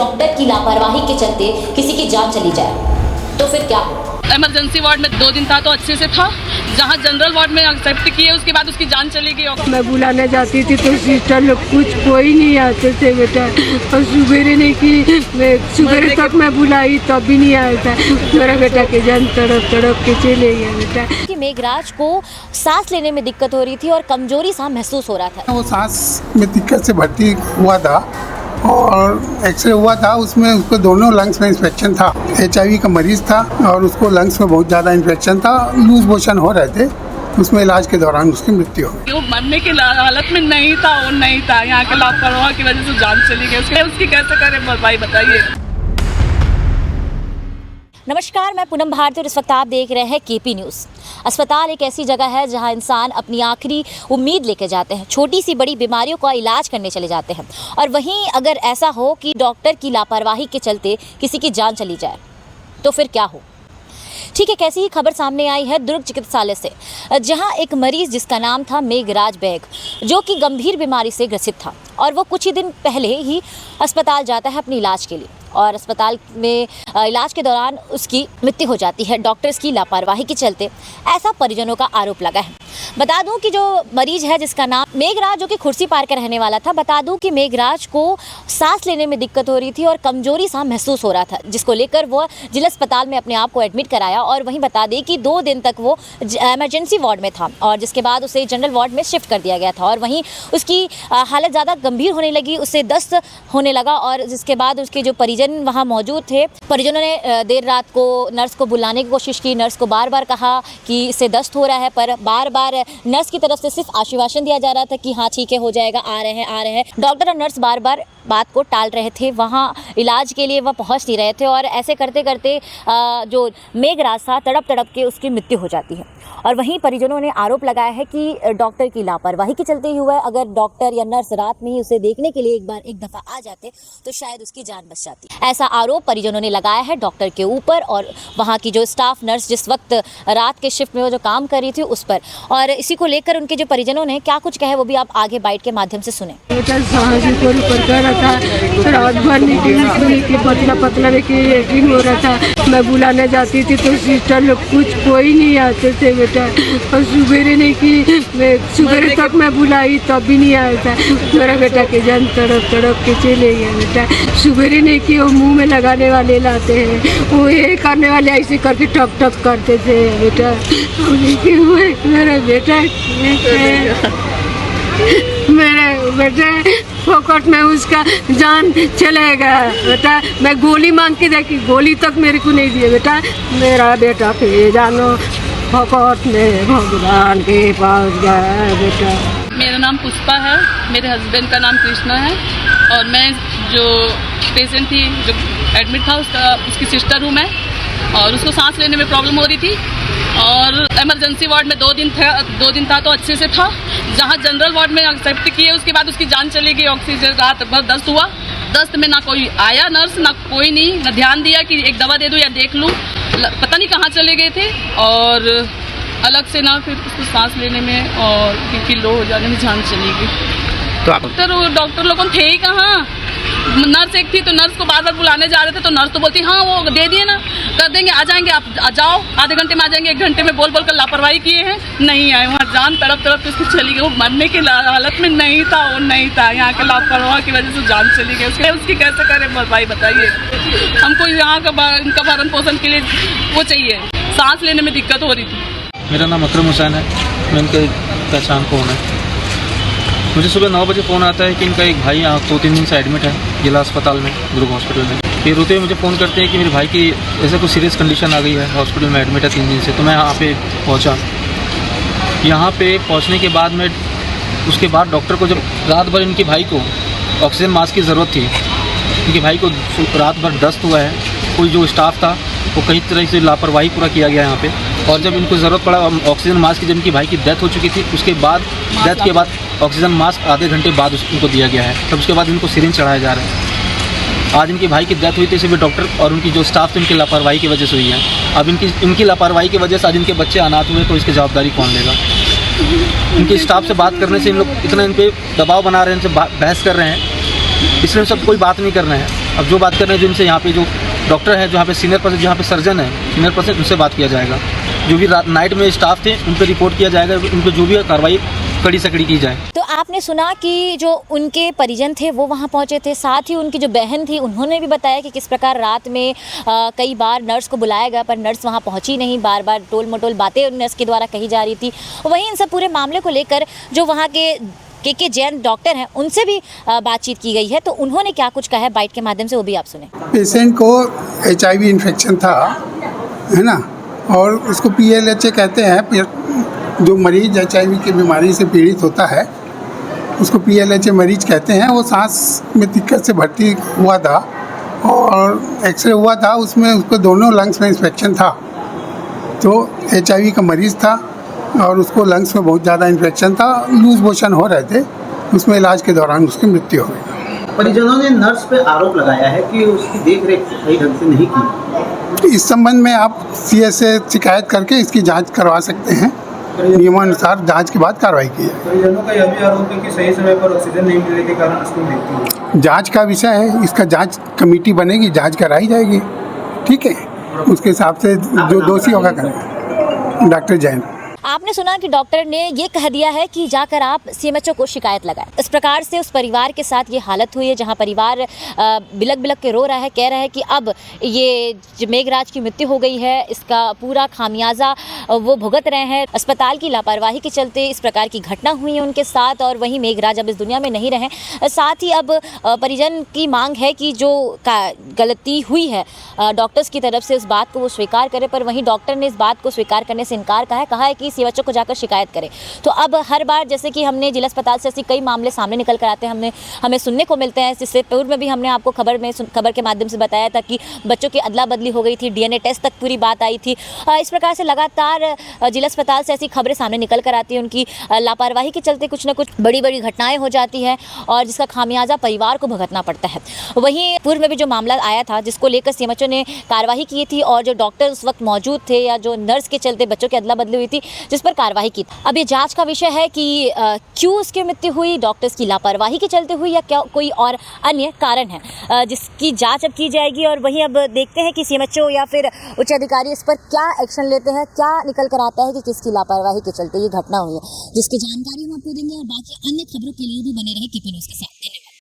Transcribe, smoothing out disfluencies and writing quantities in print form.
Doctor की लापरवाही के चलते किसी की जान चली जाए तो फिर क्या हो? इमरजेंसी वार्ड में 2 दिन था तो अच्छे से था, जहाँ जनरल वार्ड में एक्सेप्ट किए उसके बाद उसकी जान चली गई। मैं बुलाने जाती थी तो सिस्टर लोग कोई नहीं आते थे बेटा, और सुबेरे नहीं की सुबेरे तक मैं बुलाई तब भी नहीं आया था। मेरा बेटा के जान तड़प के चले गया बेटा। कि मेघराज को सांस लेने में दिक्कत हो रही थी और कमजोरी सा महसूस हो रहा था। वो सांस में दिक्कत से भर्ती हुआ था और एक्सरे हुआ था, उसमें उसको दोनों लंग्स में इन्फेक्शन था। HIV का मरीज़ था और उसको लंग्स में बहुत ज़्यादा इन्फेक्शन था, लूज मोशन हो रहे थे। उसमें इलाज के दौरान उसकी मृत्यु हो गई। वो मरने की हालत में नहीं था, वो नहीं था, यहाँ के लापरवाह की वजह से जान चली गई। उसकी कैसे करें भरपाई बताइए। नमस्कार, मैं पूनम भारती और इस वक्त आप देख रहे हैं KP न्यूज़। अस्पताल एक ऐसी जगह है जहां इंसान अपनी आखिरी उम्मीद लेके जाते हैं, छोटी सी बड़ी बीमारियों का इलाज करने चले जाते हैं, और वहीं अगर ऐसा हो कि डॉक्टर की लापरवाही के चलते किसी की जान चली जाए तो फिर क्या हो? ठीक है, कैसी ही खबर सामने आई है दुर्ग चिकित्सालय से, जहां एक मरीज़ जिसका नाम था मेघराज बैग, जो कि गंभीर बीमारी से ग्रसित था और वो कुछ ही दिन पहले ही अस्पताल जाता है अपने इलाज के लिए, और अस्पताल में इलाज के दौरान उसकी मृत्यु हो जाती है डॉक्टर्स की लापरवाही के चलते, ऐसा परिजनों का आरोप लगा है। बता दूं कि जो मरीज है जिसका नाम मेघराज, जो कि खुर्सी पार का रहने वाला था, बता दूं कि मेघराज को सांस लेने में दिक्कत हो रही थी और कमजोरी सा महसूस हो रहा था, जिसको लेकर वो जिला अस्पताल में अपने आप को एडमिट कराया। और वहीं बता दें कि 2 दिन तक वो इमरजेंसी वार्ड में था और जिसके बाद उसे जनरल वार्ड में शिफ्ट कर दिया गया था, और वहीं उसकी हालत ज़्यादा गंभीर होने लगी, उसे दस्त होने लगा, और जिसके बाद उसके जो परिजन वहाँ मौजूद थे, परिजनों ने देर रात को नर्स को बुलाने की कोशिश की। नर्स को बार बार कहा कि इससे दस्त हो रहा है, पर बार बार नर्स की तरफ से सिर्फ आश्वासन दिया जा रहा था कि हाँ ठीक है, हो जाएगा, आ रहे हैं। डॉक्टर और नर्स बार बार बात को टाल रहे थे, वहाँ इलाज के लिए वह पहुँच नहीं रहे थे, और ऐसे करते करते जो मेघराज था तड़प के उसकी मृत्यु हो जाती है। और वहीं परिजनों ने आरोप लगाया है कि डॉक्टर की लापरवाही के चलते ही हुआ है। अगर डॉक्टर या नर्स रात में ही उसे देखने के लिए एक दफ़ा आ जाते तो शायद उसकी जान बच जाती। ऐसा आरोप परिजनों ने लगाया है डॉक्टर के ऊपर और वहाँ की जो स्टाफ नर्स जिस वक्त रात के शिफ्ट में वो जो काम कर रही थी उस पर। और इसी को लेकर उनके जो परिजनों ने क्या कुछ कहे वो भी आप आगे बाइट के माध्यम से सुने। रात भर पतला हो रहा था। मैं बुलाने जाती थी तो सिस्टर लोग कोई नहीं आते थे बेटा, और सुबेरे नहीं की सुबेरे तक मैं बुलाई तब भी नहीं आया था। मेरा बेटा के जान तड़प के चले गया बेटा। सुबेरे नहीं की वो मुंह में लगाने वाले लाते हैं, वो ये करने वाले ऐसे करके टक करते थे बेटा। मेरा बेटा फोकट में उसका जान चलेगा बेटा। मैं गोली मांग के देखी, गोली तक मेरे को नहीं दिए बेटा। मेरा बेटा के जानो फोकट में भगवान के पास गया बेटा। मेरा नाम पुष्पा है, मेरे हस्बैंड का नाम कृष्णा है, और मैं जो पेशेंट थी जो एडमिट था उसकी सिस्टर हूँ मैं, और उसको सांस लेने में प्रॉब्लम हो रही थी। और इमरजेंसी वार्ड में 2 दिन था तो अच्छे से था, जहाँ जनरल वार्ड में एक्सेप्ट किए उसके बाद उसकी जान चली गई। ऑक्सीजन रात भर दस्त हुआ, दस्त में ना कोई आया नर्स, ना कोई नहीं, ना ध्यान दिया कि एक दवा दे दूँ या देख लूँ, पता नहीं कहाँ चले गए थे। और अलग से ना फिर उसको सांस लेने में और BP लो हो जाने में जान चली गई। तो डॉक्टर लोगों थे ही कहाँ, नर्स एक थी तो नर्स को बार बार बुलाने जा रहे थे तो नर्स तो बोलती हाँ वो दे दिए ना, कर देंगे, आ जाएंगे, आप आ जाओ, आधे घंटे में आ जाएंगे, 1 घंटे में बोल कर लापरवाही किए हैं, नहीं आए। वहाँ जान तड़प के उसकी चली गई। वो मरने की हालत में नहीं था, वो नहीं था, यहाँ के लापरवाह की वजह से जान चली गई। उसकी कैसे करें भरपाई बताइए। हमको यहाँ का इनका भरण पोषण के लिए वो चाहिए, सांस लेने में दिक्कत हो रही थी। मेरा नाम अकरम हुसैन है, मैं इनका पहचान कौन है। मुझे सुबह 9 बजे फ़ोन आता है कि इनका एक भाई यहाँ 2-3 दिन से एडमिट है जिला अस्पताल में, दुर्ग हॉस्पिटल में। ये रोते हुए मुझे फ़ोन करते हैं कि मेरे भाई की ऐसे कुछ सीरियस कंडीशन आ गई है, हॉस्पिटल में एडमिट है 3 दिन से। तो मैं यहाँ पे पहुँचा। यहाँ पे पहुँचने के बाद में उसके बाद डॉक्टर को जब रात भर इनके भाई को ऑक्सीजन मास्क की ज़रूरत थी, इनके भाई को रात भर दस्त हुआ है, कोई जो स्टाफ था वो कई तरह से लापरवाही पूरा किया गया यहाँ पे। और जब इनको ज़रूरत पड़ा ऑक्सीजन मास्क की, जब इनकी भाई की डेथ हो चुकी थी, उसके बाद डेथ के बाद ऑक्सीजन मास्क आधे घंटे बाद उनको दिया गया है, तब उसके बाद इनको सिरिंज चढ़ाया जा रहा है। आज इनकी भाई की डेथ हुई थी सिर्फ डॉक्टर और उनकी जो स्टाफ थे उनकी लापरवाही की वजह से हुई है। अब इनकी लापरवाही की वजह से आज इनके बच्चे अनाथ हुए, तो इसकी जवाबदारी कौन लेगा? इनके स्टाफ से बात करने से इन लोग इतना इन पर दबाव बना रहे हैं, इनसे बहस कर रहे हैं, इसलिए सब कोई बात नहीं कर रहे हैं। अब जो बात कर रहे हैं, जो इनसे यहाँ पे जो डॉक्टर है, जहाँ पे सीनियर पर्सन, जहाँ पे सर्जन है सीनियर पर्सन, उनसे बात किया जाएगा। जो भी नाइट में स्टाफ थे उन पर रिपोर्ट किया जाएगा, उन पर जो भी कार्रवाई कड़ी से कड़ी की जाए। तो आपने सुना कि जो उनके परिजन थे वो वहाँ पहुँचे थे, साथ ही उनकी जो बहन थी उन्होंने भी बताया कि किस प्रकार रात में कई बार नर्स को बुलाया गया पर नर्स वहाँ पहुँची नहीं, बार बार टोल मटोल बातें नर्स के द्वारा कही जा रही थी। वहीं इन सब पूरे मामले को लेकर जो वहाँ के जैन डॉक्टर हैं उनसे भी बातचीत की गई है, तो उन्होंने क्या कुछ कहा है बाइट के माध्यम से वो भी आप सुने। पेशेंट को HIV इन्फेक्शन था, है ना, और उसको PLHA कहते हैं। जो मरीज HIV की बीमारी से पीड़ित होता है उसको PLHA मरीज कहते हैं। वो सांस में दिक्कत से भर्ती हुआ था और एक्सरे हुआ था, उसमें उसको दोनों लंग्स में इन्फेक्शन था। तो HIV का मरीज़ था और उसको लंग्स में बहुत ज़्यादा इन्फेक्शन था, लूज मोशन हो रहे थे, उसमें इलाज के दौरान उसकी मृत्यु हो गई। परिजनों ने नर्स पे आरोप लगाया है कि उसकी देखरेख सही ढंग से नहीं की। इस संबंध में आप CS से शिकायत करके इसकी जांच करवा सकते हैं। नियमानुसार जांच के बाद कार्रवाई की है। परिजनों का यह भी आरोप है कि सही समय पर ऑक्सीजन नहीं मिलने के कारण उसकी मृत्यु हुई। जांच का विषय है, इसका जांच कमेटी बनेगी, जांच कराई जाएगी, ठीक है। उसके हिसाब से जो दोषी होगा करेंगे। डॉक्टर जैन। आपने सुना कि डॉक्टर ने ये कह दिया है कि जाकर आप CMHO को शिकायत लगाएं। इस प्रकार से उस परिवार के साथ ये हालत हुई है जहां परिवार बिलक बिलक के रो रहा है, कह रहा है कि अब ये जो मेघराज की मृत्यु हो गई है इसका पूरा खामियाजा वो भुगत रहे हैं। अस्पताल की लापरवाही के चलते इस प्रकार की घटना हुई है उनके साथ और वहीं मेघराज अब इस दुनिया में नहीं रहे। साथ ही अब परिजन की मांग है कि जो गलती हुई है डॉक्टर्स की तरफ से उस बात को वो स्वीकार करे, पर वहीं डॉक्टर ने इस बात को स्वीकार करने से इनकार कहा है कि CMHO को जाकर शिकायत करें। तो अब हर बार जैसे कि हमने जिला अस्पताल से ऐसे कई मामले सामने निकल कर आते हैं, हमें सुनने को मिलते हैं। इससे पूर्व में भी हमने आपको खबर के माध्यम से बताया था कि बच्चों की अदला बदली हो गई थी, DNA टेस्ट तक पूरी बात आई थी। इस प्रकार से लगातार जिला अस्पताल से ऐसी खबरें सामने निकल कर आती हैं। उनकी लापरवाही के चलते कुछ न कुछ बड़ी बड़ी घटनाएं हो जाती हैं और जिसका खामियाजा परिवार को भुगतना पड़ता है। वहीं पूर्व में भी जो मामला आया था जिसको लेकर CMHO ने कार्रवाई की थी और जो डॉक्टर उस वक्त मौजूद थे या जो नर्स के चलते बच्चों की अदला बदली हुई थी जिस पर कार्रवाई की। अब ये जांच का विषय है कि क्यों उसकी मृत्यु हुई, डॉक्टर्स की लापरवाही के चलते हुई या क्या कोई और अन्य कारण है, जिसकी जांच अब की जाएगी। और वहीं अब देखते हैं कि CMHO या फिर उच्च अधिकारी इस पर क्या एक्शन लेते हैं, क्या निकल कर आता है कि किसकी लापरवाही के चलते ये घटना हुई है, जिसकी जानकारी हम आपको देंगे और बाकी अन्य खबरों के लिए भी बने रहे KP न्यूज़ के साथ।